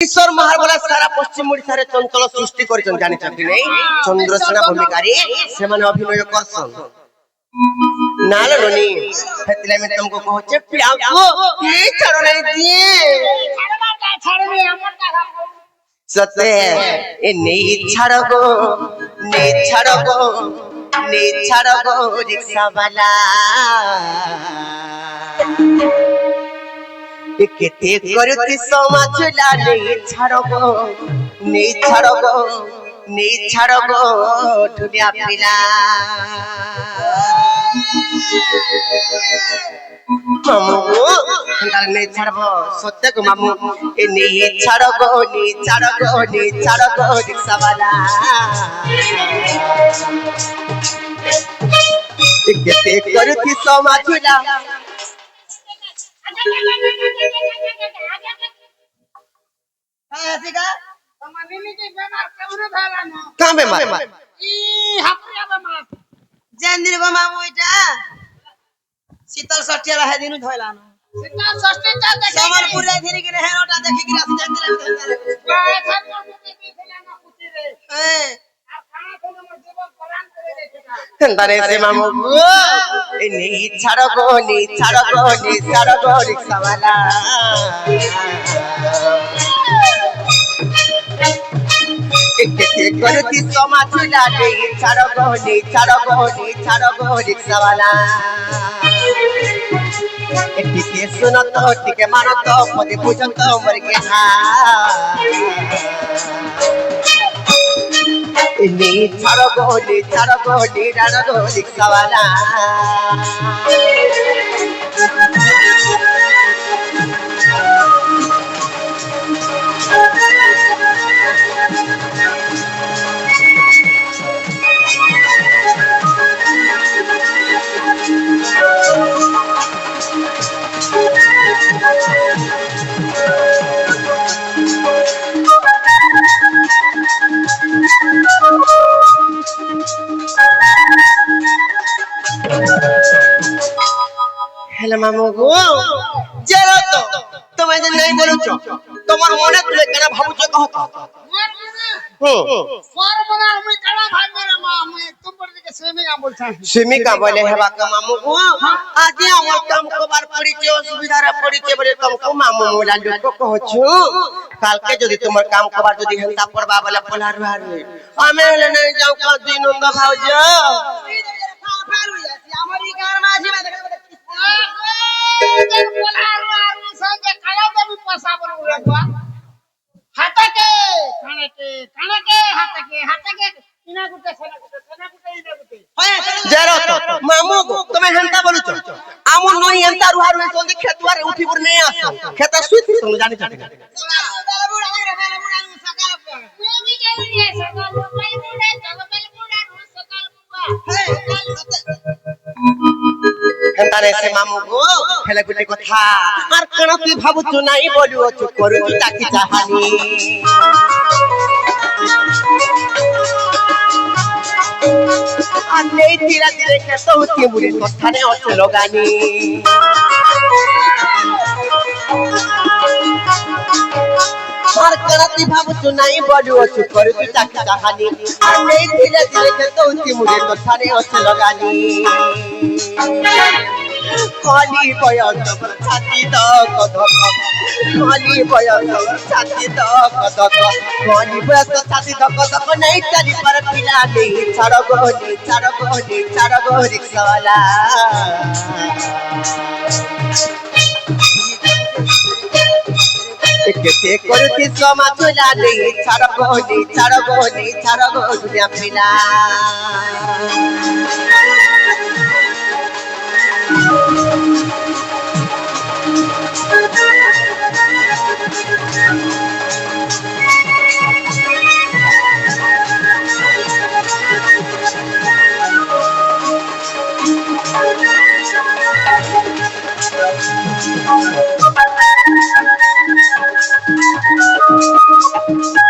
ঈশ্বর মহাবলা সারা পশ্চিম ওড়িশারে চঞ্চল সৃষ্টি করেছেন জানিছ কি নাই চন্দ্রসেনা ভূমিকারে সেমানে অভিনয় করছন নালে রনি হেতলে আমি तुमको কহছে প্রিয়াঙ্কু কি ছাড়ো নাই দিয়ে ছাড়বে আমার টাকা সতে এ নেই ছাড়ো গো রিক্সাওয়ালা কেতে করতি সমাজলা নেই ছাড়ো গো ঢুলিয়া পিলা মামু নেই ছাড়ব সত্যি গো মামু এ নেই ছাড়ো গো রিক্সাওয়ালা কেতে করতি সমাজলা শীতল ষষ্ঠী है दिन धोइलानो शीतल षष्ठी चा देखे समरपुर रे धीरे गिरे है ओटा देखि गिरा से তারে সে মামু এ নেই ছাড়ো গো রিক্সাওয়ালা কেতে করতি সমাজলা নেই ছাড়ো গো রিক্সাওয়ালা টিকে শুনো তো টিকে মানো তো পদে বুঝো তো মরকে হা नी छाड़ो गो रिक्सावाला हेलो मामू गो जरा तो तुम्हें जे नहीं बोलू छ তোমার মনে তুলে কেন ভাবুছ কহ তো मार बना मैं कड़ा भाई मेरा मां मैं तुम पर के सेमी का बोलछा सेमी का बोले हेबा का मामू गो आज हमर काम कबार पड़ी छे असुविधा रे पड़ी छे बरे तुमको मामू मोला लोक कहछु काल के जदी तुमर काम कबार जदी हंता पड़बा वाला पलार रहा रे हमें ले नहीं जाऊ का दिन नंद भाउज हमारी गार माझी में संगे कला भी पसा बोलवा हाथ के इना गुटे सेना गुटे इना गुटे जरा तो मामू गो तुम्हें हंता बोलू छ আমু নই হंता रुहार में सोंदी खेतवारे उठी पुर नहीं आसो खेता सुत तुम जानि छ হেতারে সে মামু গো হেলে গুটে কথা আর কোন তুই ভাবুছ নাই বলিও চুপ করু তুই তাকি চাহানি আর নেই ধীরে ধীরে খেতো কি মুড়ি কথানে অচল লগানি আর কোন তুই ভাবুছ নাই বলিও চুপ করু তুই তাকি চাহানি আর নেই ধীরে ধীরে খেতো কি মুড়ি কথানে অচল লগানি खाली बयन छाती धक खाली बयन छाती धक खाली बयन छाती धक नहीं चली पर पिला नहीं छाड़ो गो रिक्सावाला केते करती समाजला नहीं छाड़ो गो दुनिया पिला Thank you.